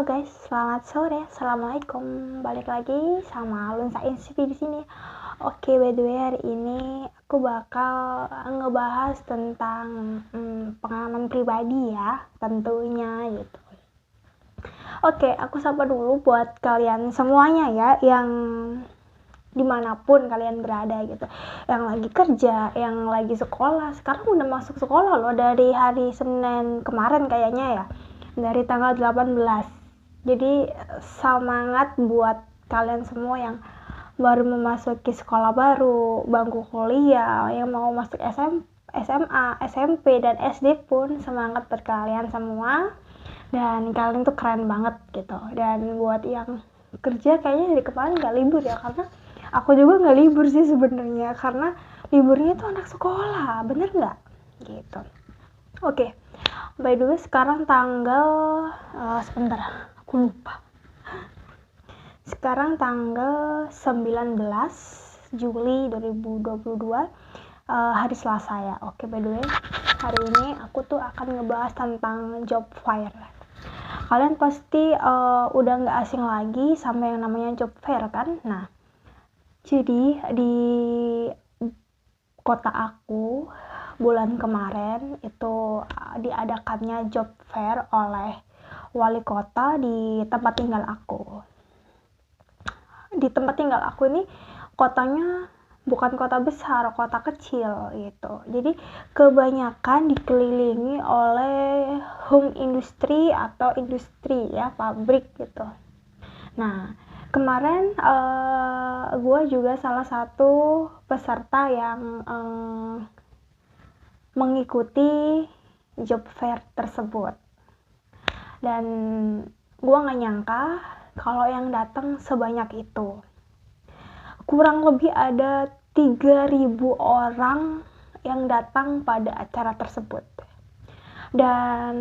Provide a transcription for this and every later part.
Halo guys, selamat sore. Assalamualaikum. Balik lagi sama Lunsa Insipi di sini. Oke, by the way hari ini aku bakal ngebahas tentang pengalaman pribadi ya, tentunya gitu. Oke, aku sapa dulu buat kalian semuanya ya, yang dimanapun kalian berada gitu, yang lagi kerja, yang lagi sekolah. Sekarang udah masuk sekolah loh dari hari Senin kemarin kayaknya ya, dari tanggal 18. Jadi semangat buat kalian semua yang baru memasuki sekolah baru, bangku kuliah, yang mau masuk SMA, SMP, dan SD pun semangat buat kalian semua. Dan kalian tuh keren banget gitu. Dan buat yang kerja kayaknya dari kemarin gak libur ya, karena aku juga gak libur sih sebenarnya, karena liburnya tuh anak sekolah, bener gak? Gitu. Oke. By the way sekarang tanggal sebentar aku lupa. Sekarang tanggal 19 Juli 2022, hari Selasa ya. Oke, by the way hari ini aku tuh akan ngebahas tentang job fair. Kalian pasti udah gak asing lagi sama yang namanya job fair kan. Nah, jadi di kota aku bulan kemarin itu diadakannya job fair oleh wali kota di tempat tinggal aku. Di tempat tinggal aku ini kotanya bukan kota besar, kota kecil gitu. Jadi kebanyakan dikelilingi oleh home industry atau industri ya, pabrik gitu. Nah, kemarin gue juga salah satu peserta yang mengikuti job fair tersebut. Dan gue gak nyangka kalau yang datang sebanyak itu. Kurang lebih ada 3.000 orang yang datang pada acara tersebut. Dan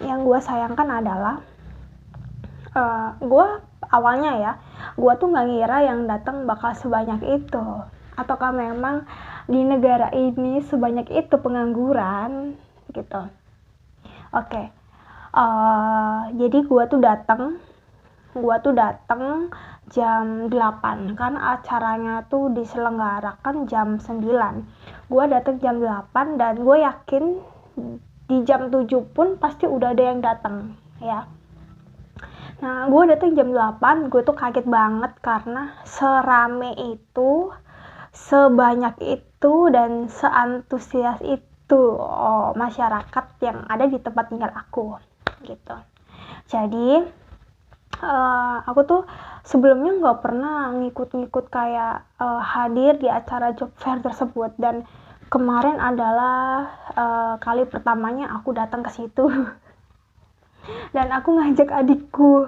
yang gue sayangkan adalah gue awalnya ya, gue tuh gak ngira yang datang bakal sebanyak itu. Ataukah memang di negara ini sebanyak itu pengangguran gitu. Oke. Jadi gue tuh datang jam 8 kan acaranya tuh diselenggarakan jam 9. Gue datang jam 8 dan gue yakin di jam 7 pun pasti udah ada yang datang ya. Nah, gue datang jam 8, gue tuh kaget banget karena serame itu, sebanyak itu, dan seantusias itu masyarakat yang ada di tempat tinggal aku gitu. Jadi aku tuh sebelumnya nggak pernah ngikut-ngikut kayak hadir di acara job fair tersebut, dan kemarin adalah kali pertamanya aku datang ke situ. Dan aku ngajak adikku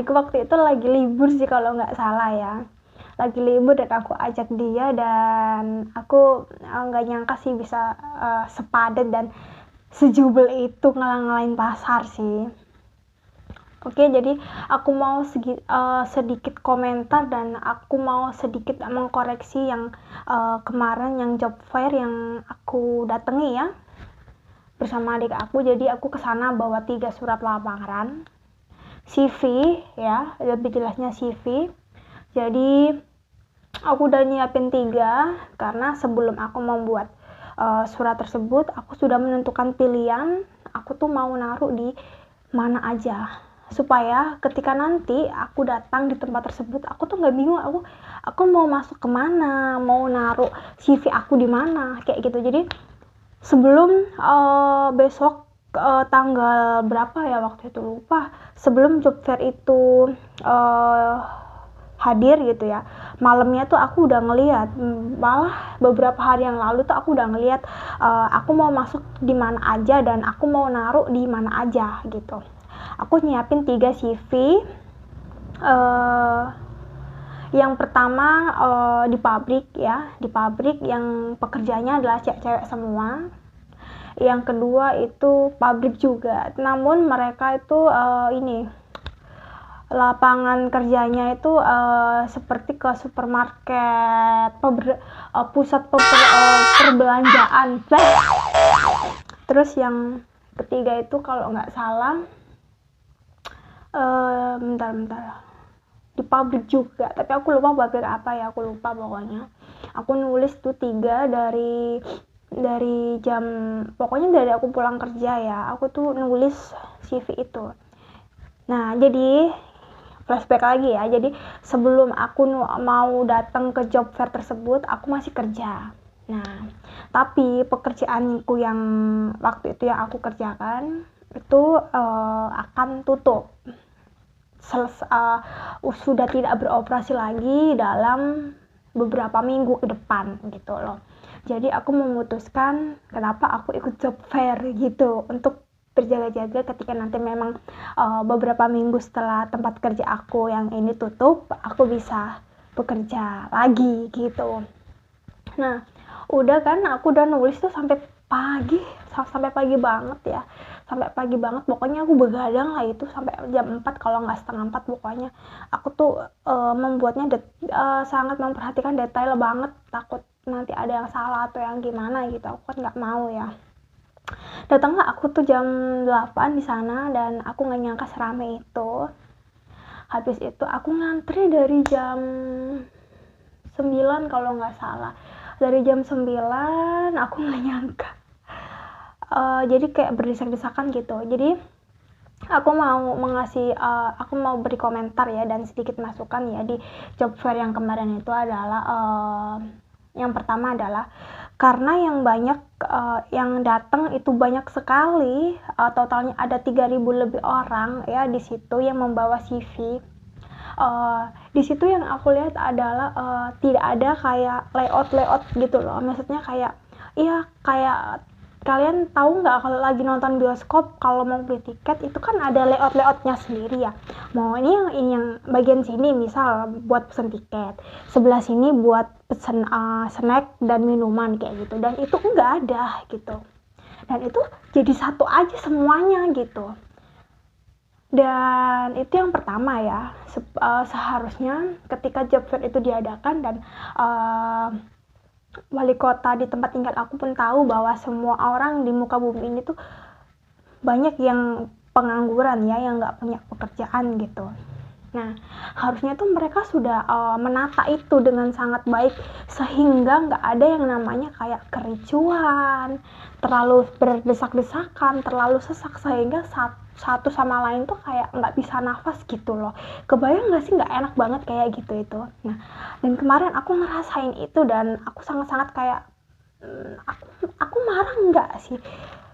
waktu itu lagi libur sih kalau nggak salah ya, lagi libur, dan aku ajak dia, dan aku nggak nyangka sih bisa sepadat dan sejubel itu ngalang-ngalain pasar sih. Oke, jadi aku mau sedikit komentar, dan aku mau sedikit mengkoreksi yang kemarin yang job fair yang aku datangi ya bersama adik aku. Jadi aku kesana bawa 3 surat lamaran, CV ya, lebih jelasnya CV. Jadi aku udah nyiapin 3 karena sebelum aku membuat surat tersebut aku sudah menentukan pilihan aku tuh mau naruh di mana aja, supaya ketika nanti aku datang di tempat tersebut aku tuh nggak bingung aku mau masuk kemana, mau naruh CV aku di mana kayak gitu. Jadi sebelum besok tanggal berapa ya waktu itu lupa, sebelum job fair itu hadir gitu ya, malamnya tuh aku udah ngeliat, malah beberapa hari yang lalu tuh aku udah ngeliat aku mau masuk di mana aja dan aku mau naruh di mana aja gitu. Aku nyiapin 3 CV. Yang pertama di pabrik ya, di pabrik yang pekerjanya adalah cewek-cewek semua. Yang kedua itu pabrik juga, namun mereka itu lapangan kerjanya itu seperti ke supermarket, pusat perbelanjaan. Terus yang ketiga itu kalau nggak salah Bentar, di pabrik juga, tapi aku lupa pabrik apa ya, aku lupa pokoknya. Aku nulis tuh 3 dari jam, pokoknya dari aku pulang kerja ya, aku tuh nulis CV itu. Nah, jadi flashback lagi ya, jadi sebelum aku mau datang ke job fair tersebut, aku masih kerja. Nah, tapi pekerjaanku yang waktu itu yang aku kerjakan itu akan tutup. Sudah tidak beroperasi lagi dalam beberapa minggu ke depan gitu loh. Jadi aku memutuskan kenapa aku ikut job fair gitu, untuk berjaga-jaga ketika nanti memang beberapa minggu setelah tempat kerja aku yang ini tutup, aku bisa bekerja lagi gitu. Nah, udah kan, aku udah nulis tuh sampai pagi banget ya, sampai pagi banget, pokoknya aku begadang lah itu sampai jam 4 kalau nggak setengah 4 pokoknya. Aku tuh membuatnya sangat memperhatikan detail banget, takut nanti ada yang salah atau yang gimana gitu, aku kan nggak mau ya. Datanglah aku tuh jam 8 di sana, dan aku nggak nyangka serame itu. Habis itu aku ngantri dari jam 9 kalau nggak salah, dari jam 9 aku nggak nyangka. Jadi kayak berdesak-desakan gitu. Jadi aku mau beri komentar ya, dan sedikit masukan ya, di job fair yang kemarin itu adalah yang pertama adalah karena yang datang itu banyak sekali, totalnya ada 3.000 lebih orang ya di situ yang membawa CV. Di situ yang aku lihat adalah tidak ada kayak layout gitu loh, maksudnya kayak, iya, kayak kalian tahu nggak kalau lagi nonton bioskop, kalau mau beli tiket itu kan ada layoutnya sendiri ya, mau ini yang bagian sini misal buat pesen tiket, sebelah sini buat pesen snack dan minuman kayak gitu, dan itu nggak ada gitu, dan itu jadi satu aja semuanya gitu. Dan itu yang pertama ya, seharusnya ketika job fair itu diadakan, dan wali kota di tempat tinggal aku pun tahu bahwa semua orang di muka bumi ini tuh banyak yang pengangguran ya, yang nggak punya pekerjaan gitu. Nah, harusnya tuh mereka sudah menata itu dengan sangat baik, sehingga nggak ada yang namanya kayak kericuhan, terlalu berdesak-desakan, terlalu sesak, sehingga satu sama lain tuh kayak nggak bisa nafas gitu loh. Kebayang nggak sih, nggak enak banget kayak gitu itu. Nah, dan kemarin aku ngerasain itu, dan aku sangat-sangat kayak, aku marah nggak sih,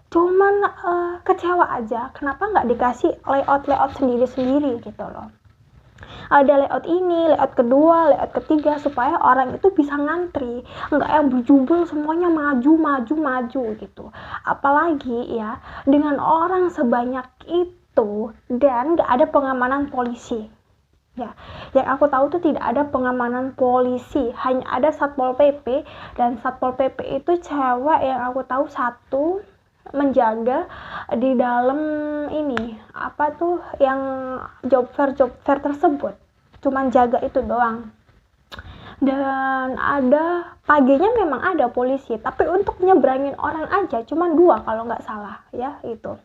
cuman kecewa aja, kenapa nggak dikasih layout sendiri-sendiri gitu loh. Ada layout ini, layout kedua, layout ketiga, supaya orang itu bisa ngantri, nggak yang berjubel semuanya maju gitu. Apalagi ya, dengan orang sebanyak itu dan nggak ada pengamanan polisi ya, yang aku tahu tuh tidak ada pengamanan polisi, hanya ada satpol pp, dan satpol pp itu cewek yang aku tahu satu menjaga di dalam ini apa tuh yang job fair tersebut, cuman jaga itu doang. Dan ada paginya memang ada polisi, tapi untuk nyebrangin orang aja cuman 2 kalau nggak salah ya itu.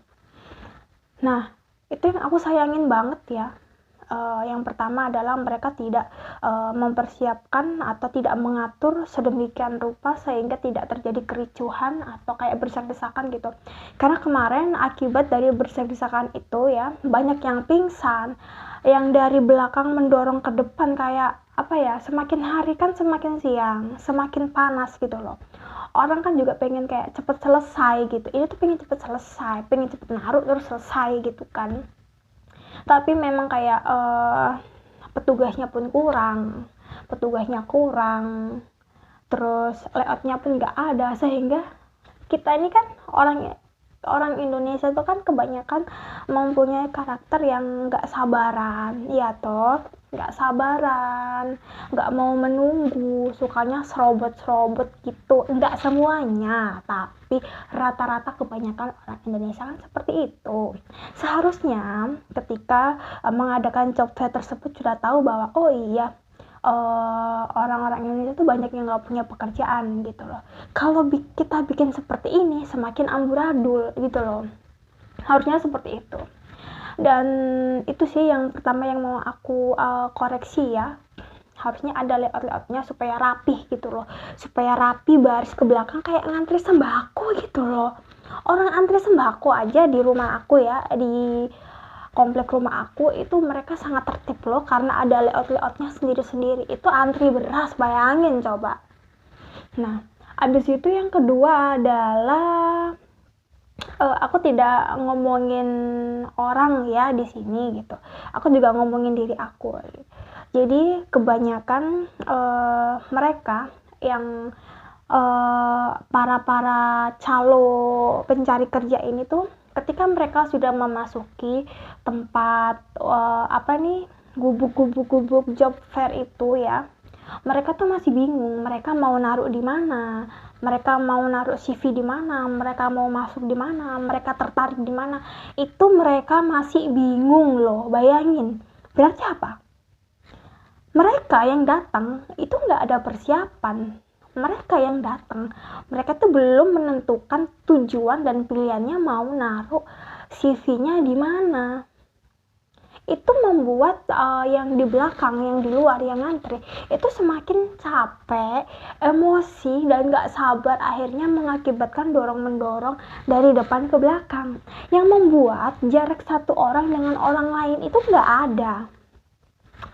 Nah, itu yang aku sayangin banget ya. Yang pertama adalah mereka tidak mempersiapkan atau tidak mengatur sedemikian rupa sehingga tidak terjadi kericuhan atau kayak berdesak-desakan gitu. Karena kemarin akibat dari berdesak-desakan itu ya, banyak yang pingsan, yang dari belakang mendorong ke depan, kayak apa ya, semakin hari kan semakin siang, semakin panas gitu loh. Orang kan juga pengen kayak cepet selesai gitu, ini tuh pengen cepet selesai, pengen cepet naruh terus selesai gitu kan. Tapi memang kayak petugasnya terus layoutnya pun nggak ada, sehingga kita ini kan orang Indonesia tuh kan kebanyakan mempunyai karakter yang nggak sabaran, ya toh, nggak mau menunggu, sukanya serobot gitu. Nggak semuanya, tapi rata-rata kebanyakan orang Indonesia kan seperti itu. Seharusnya ketika mengadakan job fair tersebut sudah tahu bahwa oh iya, orang-orang Indonesia tuh banyak yang nggak punya pekerjaan gitu loh. Kalau kita bikin seperti ini semakin amburadul gitu loh, harusnya seperti itu. Dan itu sih yang pertama yang mau aku koreksi ya, harusnya ada layout-layoutnya supaya rapih gitu loh, supaya rapi baris ke belakang kayak ngantri sembako gitu loh. Orang antri sembako aja di rumah aku ya, di komplek rumah aku itu mereka sangat tertib loh, karena ada layout-layoutnya sendiri-sendiri. Itu antri beras, bayangin coba. Nah, abis itu yang kedua adalah aku tidak ngomongin orang ya di sini gitu. Aku juga ngomongin diri aku. Jadi kebanyakan mereka yang para calo pencari kerja ini tuh ketika mereka sudah memasuki tempat gubuk job fair itu ya, mereka tuh masih bingung mereka mau naruh di mana, mereka mau naruh CV di mana, mereka mau masuk di mana, mereka tertarik di mana. Itu mereka masih bingung loh. Bayangin, berarti apa? Mereka yang datang itu nggak ada persiapan. Mereka yang datang, mereka tuh belum menentukan tujuan dan pilihannya mau naruh CV-nya di mana. Itu membuat yang di belakang, yang di luar, yang ngantri itu semakin capek, emosi, dan gak sabar, akhirnya mengakibatkan dorong-mendorong dari depan ke belakang, yang membuat jarak satu orang dengan orang lain itu gak ada.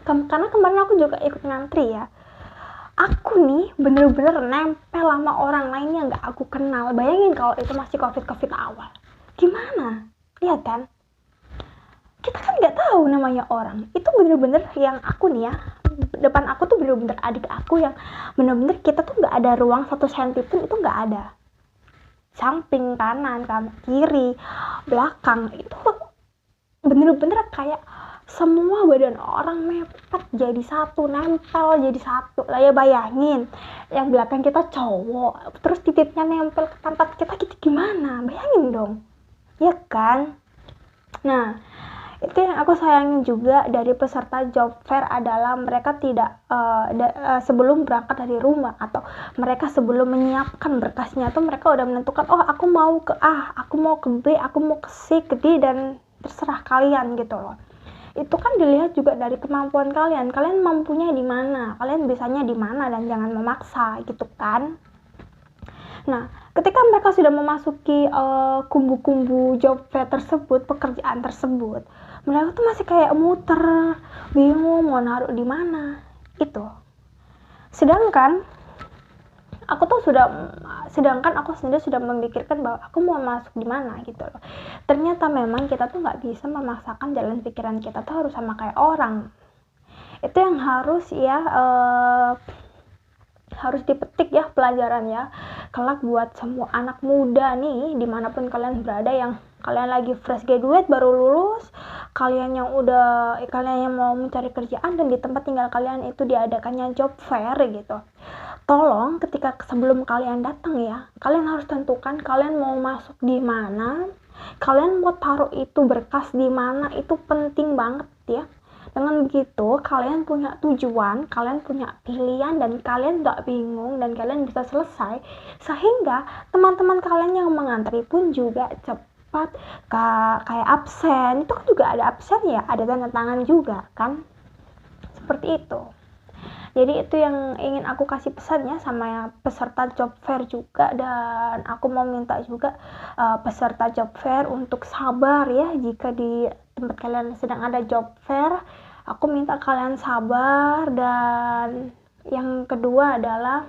Karena kemarin aku juga ikut ngantri ya, aku nih bener-bener nempel sama orang lain yang gak aku kenal. Bayangin kalau itu masih covid awal, gimana? Lihat kan, kita kan nggak tahu namanya orang. Itu bener-bener yang aku nih ya, depan aku tuh bener-bener adik aku yang bener-bener kita tuh nggak ada ruang 1 senti pun, itu nggak ada. Samping, kanan, kiri, belakang, itu bener-bener kayak semua badan orang mepet jadi satu, nempel jadi satu lah ya. Bayangin yang belakang kita cowok, terus titiknya nempel ke pantat kita, gimana? Bayangin dong, ya kan? Nah, itu yang aku sayangin juga dari peserta job fair adalah mereka tidak sebelum berangkat dari rumah atau mereka sebelum menyiapkan berkasnya tuh mereka udah menentukan, oh aku mau ke A, aku mau ke B, aku mau ke C, ke D, dan terserah kalian gitu loh. Itu kan dilihat juga dari kemampuan kalian mampunya di mana, kalian bisanya di mana, dan jangan memaksa gitu kan. Nah, ketika mereka sudah memasuki kumbu-kumbu job fair tersebut, pekerjaan tersebut, mereka tuh masih kayak muter, bingung mau naruh di mana itu. Sedangkan aku sendiri sudah memikirkan bahwa aku mau masuk di mana gitu loh. Ternyata memang kita tuh nggak bisa memaksakan jalan pikiran kita tuh harus sama kayak orang. Itu yang harus ya harus dipetik ya pelajarannya kelak buat semua anak muda nih dimanapun kalian berada, yang kalian lagi fresh graduate baru lulus, kalian yang mau mencari kerjaan dan di tempat tinggal kalian itu diadakannya job fair gitu. Tolong ketika sebelum kalian datang ya, kalian harus tentukan kalian mau masuk di mana, kalian mau taruh itu berkas di mana, itu penting banget ya. Dengan begitu, kalian punya tujuan, kalian punya pilihan, dan kalian gak bingung, dan kalian bisa selesai. Sehingga teman-teman kalian yang mengantri pun juga cepat. Kayak absen, itu kan juga ada absen ya, ada tanda tangan juga kan. Seperti itu. Jadi itu yang ingin aku kasih pesannya sama peserta job fair juga. Dan aku mau minta juga peserta job fair untuk sabar ya, jika di tempat kalian sedang ada job fair. Aku minta kalian sabar. Dan yang kedua adalah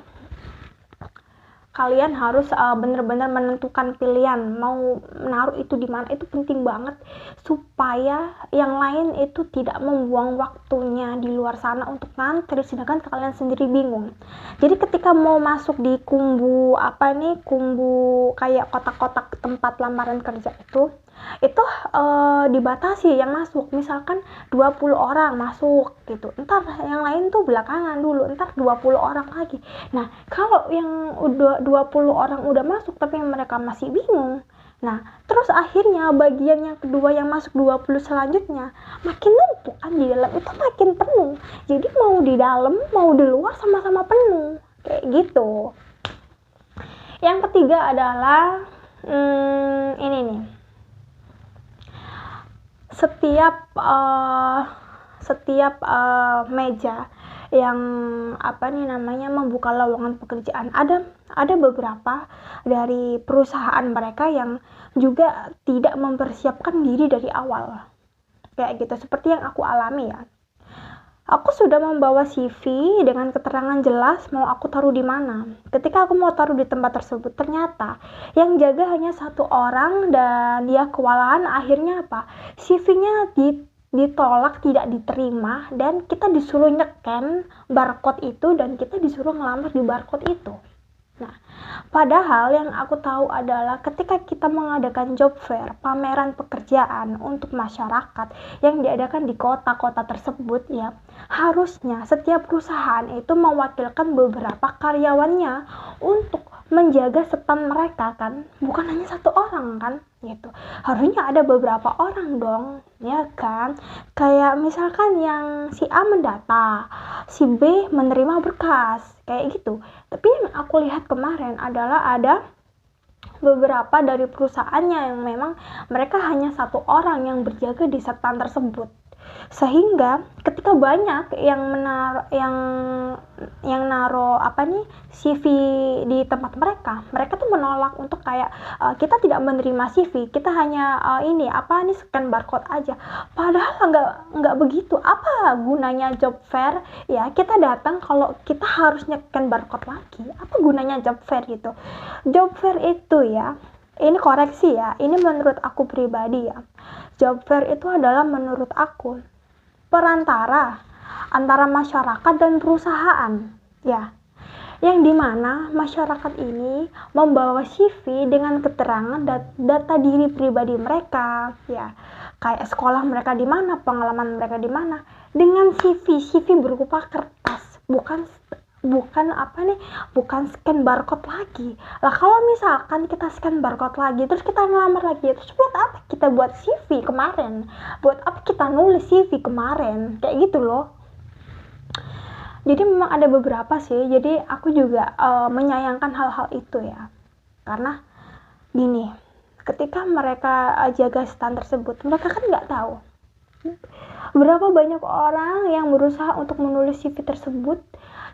kalian harus benar-benar menentukan pilihan mau menaruh itu di mana. Itu penting banget supaya yang lain itu tidak membuang waktunya di luar sana untuk ngantri sedangkan kalian sendiri bingung. Jadi ketika mau masuk di kumbu kayak kotak-kotak tempat lamaran kerja itu dibatasi yang masuk, misalkan 20 orang masuk gitu, ntar yang lain tuh belakangan dulu, ntar 20 orang lagi. Nah, kalau yang udah 20 orang udah masuk tapi mereka masih bingung, nah terus akhirnya bagian yang kedua yang masuk 20 selanjutnya makin numpuk kan di dalam, itu makin penuh. Jadi mau di dalam mau di luar sama-sama penuh kayak gitu. Yang ketiga adalah ini nih, setiap meja yang membuka lowongan pekerjaan, ada beberapa dari perusahaan mereka yang juga tidak mempersiapkan diri dari awal, kayak gitu, seperti yang aku alami ya. Aku sudah membawa CV dengan keterangan jelas mau aku taruh di mana. Ketika aku mau taruh di tempat tersebut, ternyata yang jaga hanya satu orang dan dia kewalahan. Akhirnya apa? CV-nya ditolak, tidak diterima, dan kita disuruh nyeken barcode itu dan kita disuruh ngelamar di barcode itu. Nah, padahal yang aku tahu adalah ketika kita mengadakan job fair, pameran pekerjaan untuk masyarakat yang diadakan di kota-kota tersebut ya, harusnya setiap perusahaan itu mewakilkan beberapa karyawannya untuk menjaga stand mereka kan, bukan hanya satu orang kan, gitu. Harusnya ada beberapa orang dong, ya kan? Kayak misalkan yang si A mendata, si B menerima berkas, kayak gitu. Tapi yang aku lihat kemarin adalah ada beberapa dari perusahaannya yang memang mereka hanya satu orang yang berjaga di stand tersebut, sehingga ketika banyak yang naro CV di tempat mereka tuh menolak untuk kayak kita tidak menerima CV, kita hanya scan barcode aja. Padahal nggak begitu. Apa gunanya job fair ya? Kita datang kalau kita harus scan barcode lagi. Apa gunanya job fair gitu? Job fair itu ya, ini koreksi ya, ini menurut aku pribadi ya, job fair itu adalah menurut aku perantara antara masyarakat dan perusahaan ya, yang dimana masyarakat ini membawa CV dengan keterangan data diri pribadi mereka ya, kayak sekolah mereka di mana, pengalaman mereka di mana, dengan CV berupa kertas, bukan scan barcode lagi. Lah kalau misalkan kita scan barcode lagi terus kita ngelamar lagi, terus buat apa kita buat CV kemarin, buat apa kita nulis CV kemarin, kayak gitu loh. Jadi memang ada beberapa sih, jadi aku juga menyayangkan hal-hal itu ya, karena gini, ketika mereka jaga stand tersebut, mereka kan nggak tahu berapa banyak orang yang berusaha untuk menulis CV tersebut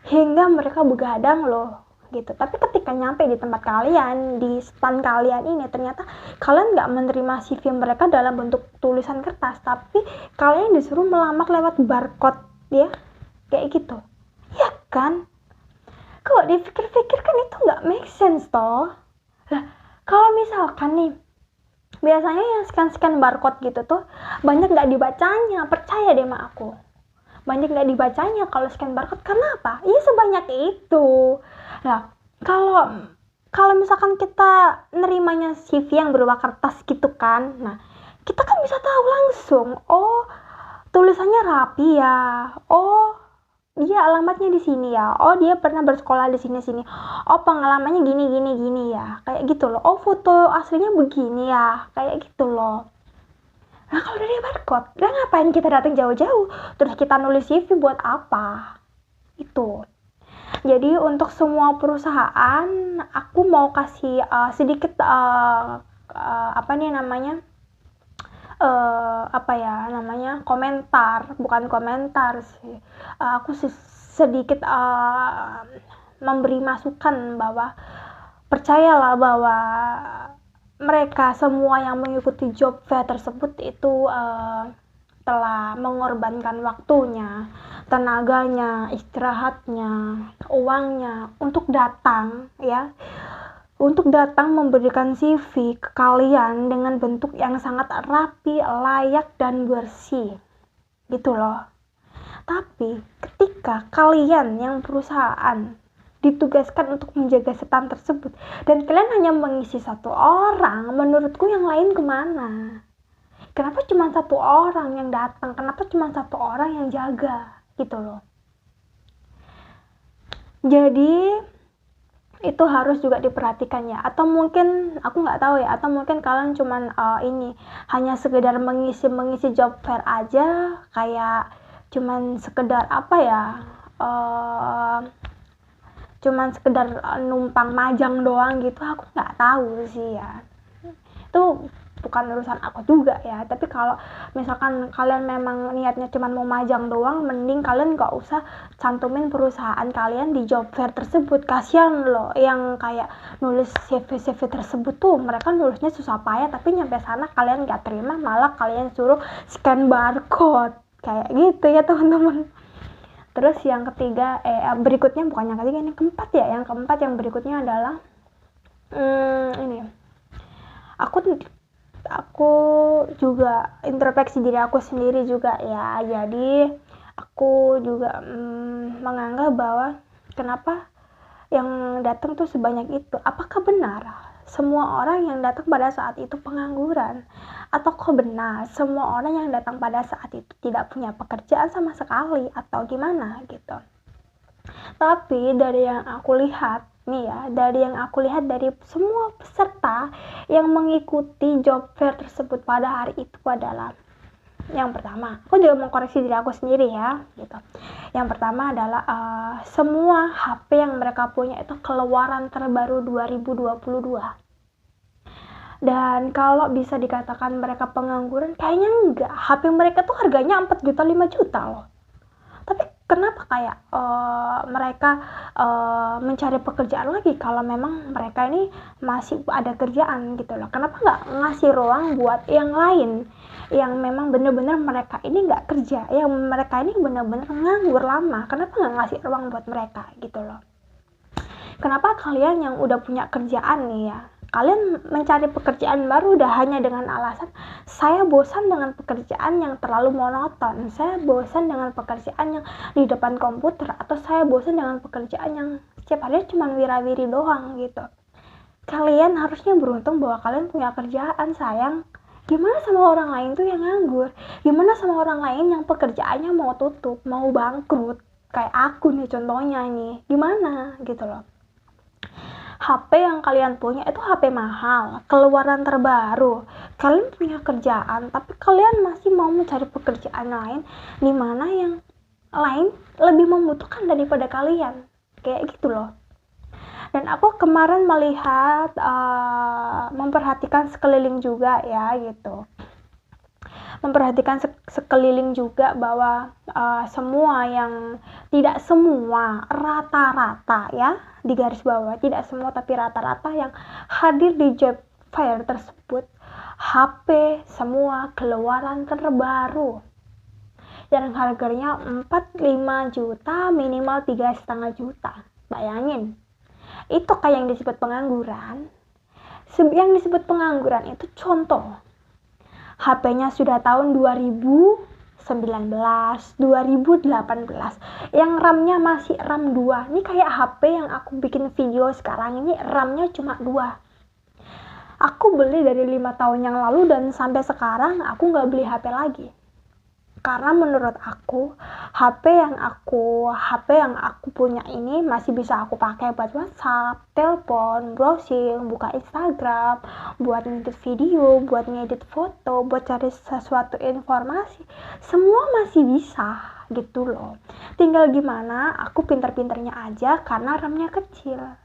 hingga mereka begadang loh gitu. Tapi ketika nyampe di tempat kalian, di stand kalian ini, ternyata kalian nggak menerima CV mereka dalam bentuk tulisan kertas, tapi kalian disuruh melamar lewat barcode ya, kayak gitu ya kan. Kalau dipikir-pikir kan itu nggak make sense toh. Lah kalau misalkan nih, biasanya yang scan barcode gitu tuh banyak nggak dibacanya, percaya deh sama aku, banyak nggak dibacanya kalau scan barcode. Karena apa? Iya sebanyak itu. Nah kalau misalkan kita nerimanya CV yang berupa kertas gitu kan, nah kita kan bisa tahu langsung, oh tulisannya rapi ya, oh dia alamatnya di sini ya, oh dia pernah bersekolah di sini, oh pengalamannya gini ya, kayak gitu loh, oh foto aslinya begini ya, kayak gitu loh. Nah kalau dari barcode, lah ngapain kita datang jauh-jauh terus kita nulis CV buat apa? Itu. Jadi untuk semua perusahaan aku mau kasih sedikit komentar, bukan komentar sih, aku sedikit memberi masukan bahwa percayalah bahwa mereka semua yang mengikuti job fair tersebut itu telah mengorbankan waktunya, tenaganya, istirahatnya, uangnya untuk datang ya, untuk datang memberikan CV ke kalian dengan bentuk yang sangat rapi, layak, dan bersih gitu loh. Tapi ketika kalian yang perusahaan ditugaskan untuk menjaga stand tersebut dan kalian hanya mengisi satu orang, menurutku yang lain kemana? Kenapa cuma satu orang yang datang? Kenapa cuma satu orang yang jaga gitu loh? Jadi itu harus juga diperhatikan ya. Atau mungkin aku nggak tahu ya, atau mungkin kalian cuman hanya sekedar mengisi job fair aja, kayak cuman sekedar cuman sekedar numpang majang doang gitu. Aku nggak tahu sih ya, itu bukan urusan aku juga ya. Tapi kalau misalkan kalian memang niatnya cuma mau majang doang, mending kalian gak usah cantumin perusahaan kalian di job fair tersebut. Kasian loh yang kayak nulis CV tersebut tuh, mereka nulisnya susah payah tapi nyampe sana kalian gak terima, malah kalian suruh scan barcode kayak gitu ya teman-teman. Terus yang ketiga, berikutnya bukan yang ketiga, yang keempat ya. Yang keempat yang berikutnya adalah ini. Aku juga introspeksi diri aku sendiri juga ya. Jadi aku juga menganggap bahwa kenapa yang datang tuh sebanyak itu. Apakah benar semua orang yang datang pada saat itu pengangguran? Atau kok benar semua orang yang datang pada saat itu tidak punya pekerjaan sama sekali? Atau gimana gitu. Tapi dari yang aku lihat nih ya, dari semua peserta yang mengikuti job fair tersebut pada hari itu adalah, yang pertama, aku juga mengkoreksi diri aku sendiri ya gitu. Yang pertama adalah semua HP yang mereka punya itu keluaran terbaru 2022. Dan kalau bisa dikatakan mereka pengangguran, kayaknya enggak. HP mereka tuh harganya 4 juta 5 juta loh. Tapi kenapa kayak mereka mencari pekerjaan lagi kalau memang mereka ini masih ada kerjaan gitu loh? Kenapa nggak ngasih ruang buat yang lain yang memang bener-bener mereka ini nggak kerja, yang mereka ini bener-bener nganggur lama? Kenapa nggak ngasih ruang buat mereka gitu loh? Kenapa kalian yang udah punya kerjaan nih ya, kalian mencari pekerjaan baru udah hanya dengan alasan saya bosan dengan pekerjaan yang terlalu monoton, saya bosan dengan pekerjaan yang di depan komputer, atau saya bosan dengan pekerjaan yang setiap hari cuma wira-wiri doang gitu. Kalian harusnya beruntung bahwa kalian punya kerjaan, sayang. Gimana sama orang lain tuh yang nganggur? Gimana sama orang lain yang pekerjaannya mau tutup, mau bangkrut? Kayak aku nih contohnya nih, gimana gitu loh. HP yang kalian punya itu HP mahal, keluaran terbaru. Kalian punya kerjaan, tapi kalian masih mau mencari pekerjaan lain di mana yang lain lebih membutuhkan daripada kalian. Kayak gitu loh. Dan aku kemarin melihat, memperhatikan sekeliling juga ya gitu. Memperhatikan sekeliling juga bahwa tidak semua, rata-rata ya, di garis bawah, tidak semua tapi rata-rata yang hadir di job fair tersebut HP semua keluaran terbaru yang harganya 4-5 juta, minimal 3,5 juta. Bayangin, itu kayak yang disebut pengangguran. Yang disebut pengangguran itu contoh, HP-nya sudah tahun 2019, 2018, yang RAM-nya masih RAM 2. Ini kayak HP yang aku bikin video sekarang ini, RAM-nya cuma 2. Aku beli dari 5 tahun yang lalu dan sampai sekarang aku nggak beli HP lagi. Karena menurut aku HP yang aku punya ini masih bisa aku pakai buat WhatsApp, telepon, browsing, buka Instagram, buat ngedit video, buat ngedit foto, buat cari sesuatu informasi, semua masih bisa gitu loh. Tinggal gimana aku pinter-pinternya aja karena RAM-nya kecil.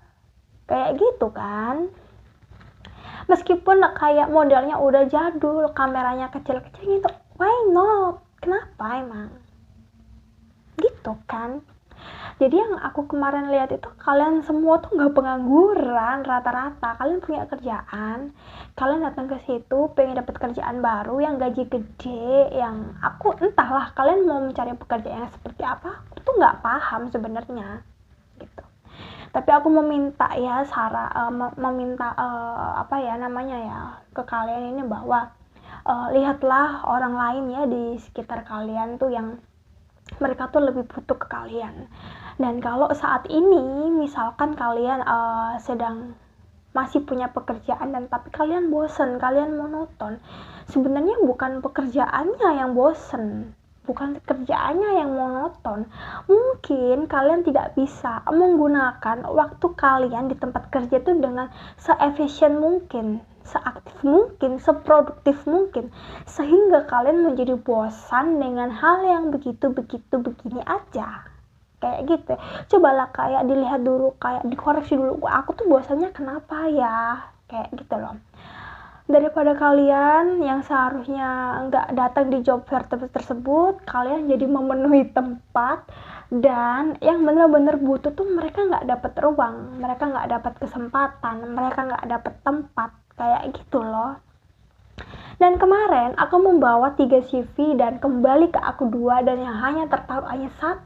Kayak gitu kan. Meskipun kayak modelnya udah jadul, kameranya kecil-kecil gitu, why not? Kenapa emang? Gitu kan. Jadi yang aku kemarin lihat itu, kalian semua tuh nggak pengangguran rata-rata. Kalian punya kerjaan, kalian datang ke situ pengen dapat kerjaan baru yang gaji gede, yang aku entahlah kalian mau mencari pekerjaan yang seperti apa, aku tuh nggak paham sebenarnya gitu. Tapi aku meminta ya ke kalian ini bahwa lihatlah orang lain ya di sekitar kalian tuh yang mereka tuh lebih butuh ke kalian. Dan kalau saat ini misalkan kalian sedang masih punya pekerjaan dan tapi kalian bosen, kalian monoton, sebenarnya bukan pekerjaannya yang bosen, bukan kerjaannya yang monoton. Mungkin kalian tidak bisa menggunakan waktu kalian di tempat kerja itu dengan se-efisien mungkin, seaktif mungkin, seproduktif mungkin, sehingga kalian menjadi bosan dengan hal yang begitu-begitu begini aja. Kayak gitu. Cobalah kayak dilihat dulu, kayak dikoreksi dulu, aku tuh bosannya kenapa ya? Kayak gitu loh. Daripada kalian yang seharusnya nggak datang di job fair tersebut, kalian jadi memenuhi tempat, dan yang benar-benar butuh tuh mereka nggak dapat ruang, mereka nggak dapat kesempatan, mereka nggak dapat tempat, kayak gitu loh. Dan kemarin aku membawa 3 CV dan kembali ke aku 2 dan yang hanya tertaruh hanya 1.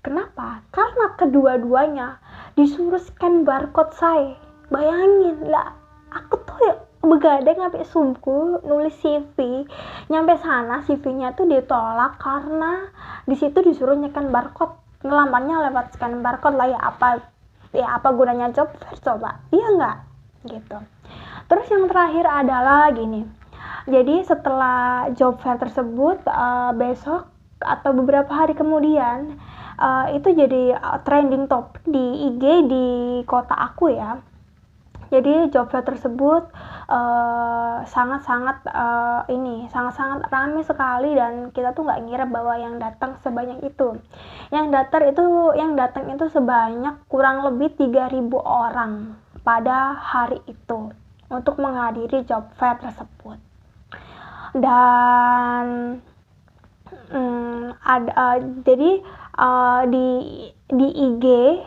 Kenapa? Karena kedua-duanya disuruh scan barcode saya. Bayangin lah, aku tuh begadang sampai subuh nulis CV, nyampe sana CV-nya tuh ditolak karena di situ disuruh nyekan barcode, ngelamarnya lewat scan barcode lah. Ya apa gunanya job fair coba, iya nggak gitu. Terus yang terakhir adalah gini, jadi setelah job fair tersebut, besok atau beberapa hari kemudian, itu jadi trending topik di IG di kota aku ya. Jadi job fair tersebut sangat-sangat sangat-sangat ramai sekali, dan kita tuh nggak ngira bahwa yang datang sebanyak itu. Yang datang itu sebanyak kurang lebih 3.000 orang pada hari itu untuk menghadiri job fair tersebut. Dan jadi di IG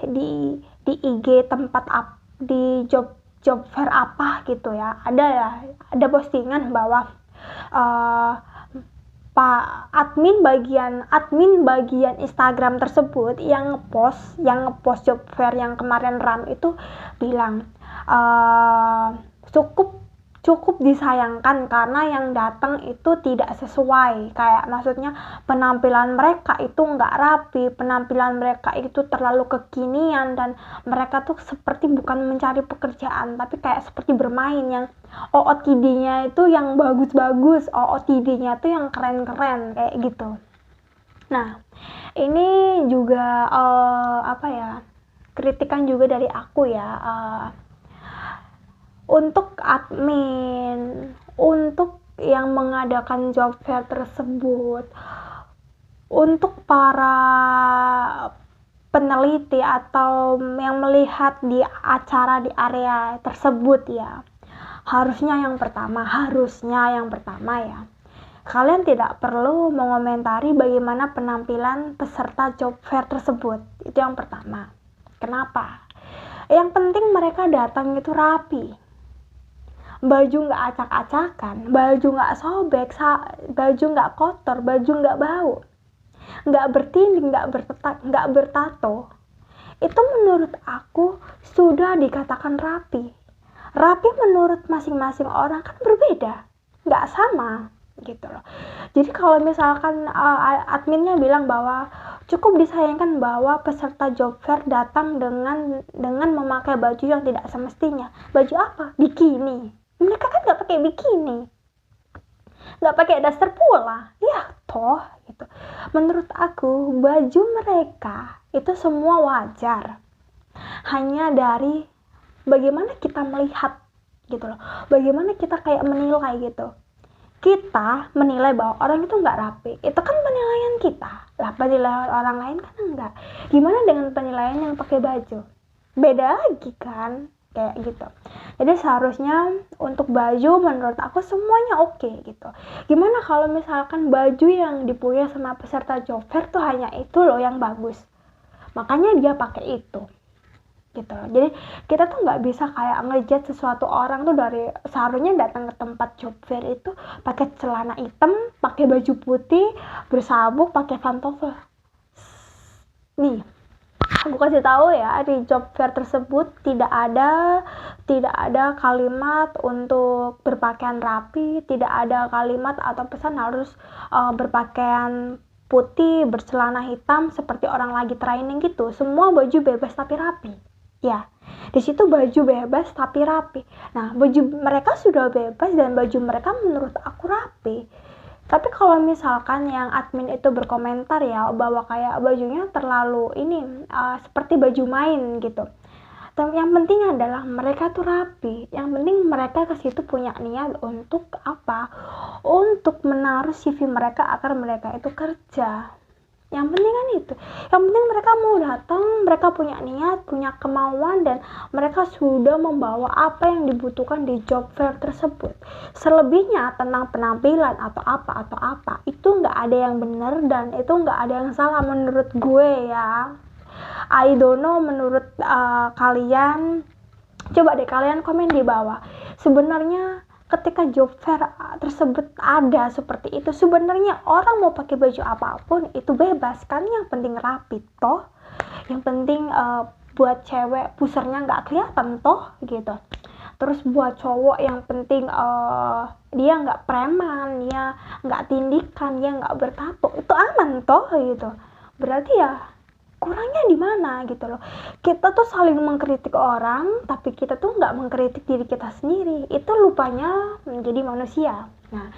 di IG tempat di job fair apa gitu ya, ada postingan bahwa Pak admin bagian Instagram tersebut yang ngepost job fair yang kemarin ram itu bilang cukup disayangkan karena yang datang itu tidak sesuai, kayak maksudnya penampilan mereka itu nggak rapi, penampilan mereka itu terlalu kekinian, dan mereka tuh seperti bukan mencari pekerjaan tapi kayak seperti bermain, yang OOTD-nya itu yang bagus-bagus, OOTD-nya itu yang keren-keren kayak gitu. Nah, ini juga kritikan juga dari aku ya, untuk admin, untuk yang mengadakan job fair tersebut, untuk para peneliti atau yang melihat di acara di area tersebut ya, harusnya yang pertama ya, kalian tidak perlu mengomentari bagaimana penampilan peserta job fair tersebut. Itu yang pertama. Kenapa? Yang penting mereka datang itu rapi, baju nggak acak-acakan, baju nggak sobek, baju nggak kotor, baju nggak bau, nggak bertinding, nggak bertato. Itu menurut aku sudah dikatakan rapi. Rapi menurut masing-masing orang kan berbeda, nggak sama gitu loh. Jadi kalau misalkan adminnya bilang bahwa cukup disayangkan bahwa peserta job fair datang dengan memakai baju yang tidak semestinya. Baju apa? Bikini. Mereka kan nggak pakai bikini, nggak pakai daster pula, ya toh gitu. Menurut aku baju mereka itu semua wajar, hanya dari bagaimana kita melihat gitu loh, bagaimana kita kayak menilai gitu. Kita menilai bahwa orang itu nggak rapi, itu kan penilaian kita lah, penilaian orang lain kan enggak. Gimana dengan penilaian yang pakai baju? Beda lagi kan, kayak gitu. Jadi seharusnya untuk baju menurut aku semuanya oke gitu. Gimana kalau misalkan baju yang dipunya sama peserta job fair tuh hanya itu loh yang bagus, makanya dia pakai itu gitu loh. Jadi kita tuh nggak bisa kayak ngejudge sesuatu orang tuh dari seharusnya datang ke tempat job fair itu pakai celana hitam, pakai baju putih, bersabuk, pakai pantofel. Nih, aku kasih tahu ya, di job fair tersebut tidak ada kalimat untuk berpakaian rapi, tidak ada kalimat atau pesan harus berpakaian putih, bercelana hitam seperti orang lagi training gitu. Semua baju bebas tapi rapi. Ya, di situ baju bebas tapi rapi. Nah, baju mereka sudah bebas dan baju mereka menurut aku rapi. Tapi kalau misalkan yang admin itu berkomentar ya bahwa kayak bajunya terlalu seperti baju main gitu. Yang penting adalah mereka tuh rapi. Yang penting mereka ke situ punya niat untuk apa? Untuk menaruh CV mereka agar mereka itu kerja. Yang penting kan itu, yang penting mereka mau datang, mereka punya niat, punya kemauan, dan mereka sudah membawa apa yang dibutuhkan di job fair tersebut. Selebihnya tentang penampilan atau apa itu nggak ada yang benar dan itu nggak ada yang salah menurut gue ya. I don't know menurut kalian. Coba deh kalian komen di bawah, sebenarnya ketika job fair tersebut ada seperti itu, sebenarnya orang mau pakai baju apapun itu bebas kan, yang penting rapi toh, yang penting buat cewek pusernya nggak kelihatan toh gitu. Terus buat cowok yang penting dia nggak preman, dia nggak tindikan, dia nggak bertato, itu aman toh gitu. Berarti ya kurangnya di mana gitu loh. Kita tuh saling mengkritik orang, tapi kita tuh nggak mengkritik diri kita sendiri. Itu lupanya menjadi manusia. Nah,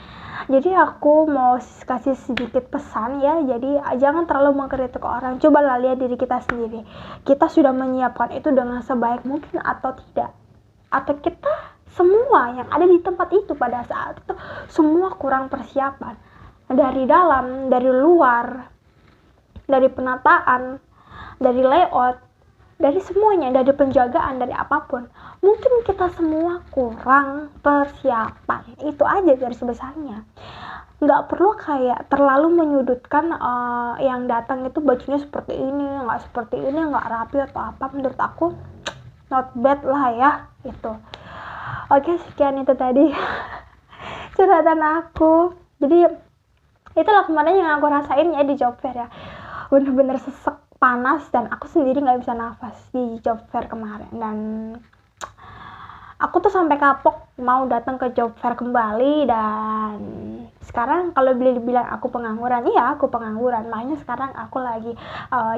jadi aku mau kasih sedikit pesan ya. Jadi jangan terlalu mengkritik orang. Cobalah lihat diri kita sendiri. Kita sudah menyiapkan itu dengan sebaik mungkin atau tidak? Atau kita semua yang ada di tempat itu pada saat itu semua kurang persiapan. Dari dalam, dari luar, dari penataan, dari layout, dari semuanya, dari penjagaan, dari apapun. Mungkin kita semua kurang persiapan. Itu aja garis besarnya. Nggak perlu kayak terlalu menyudutkan yang datang itu bajunya seperti ini, nggak seperti ini, nggak rapi atau apa. Menurut aku not bad lah ya itu. Oke, sekian itu tadi curhatan aku. Jadi itulah kemarin yang aku rasain ya di job fair ya, bener-bener sesek, panas, dan aku sendiri nggak bisa nafas di job fair kemarin. Dan aku tuh sampai kapok mau datang ke job fair kembali. Dan sekarang kalau dibilang aku pengangguran, iya aku pengangguran, makanya sekarang aku lagi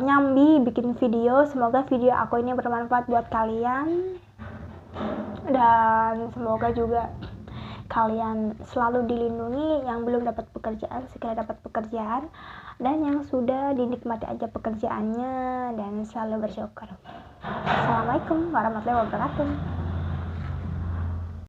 nyambi bikin video. Semoga video aku ini bermanfaat buat kalian, dan semoga juga kalian selalu dilindungi, yang belum dapat pekerjaan segera dapat pekerjaan, dan yang sudah dinikmati aja pekerjaannya dan selalu bersyukur. Assalamualaikum warahmatullahi wabarakatuh.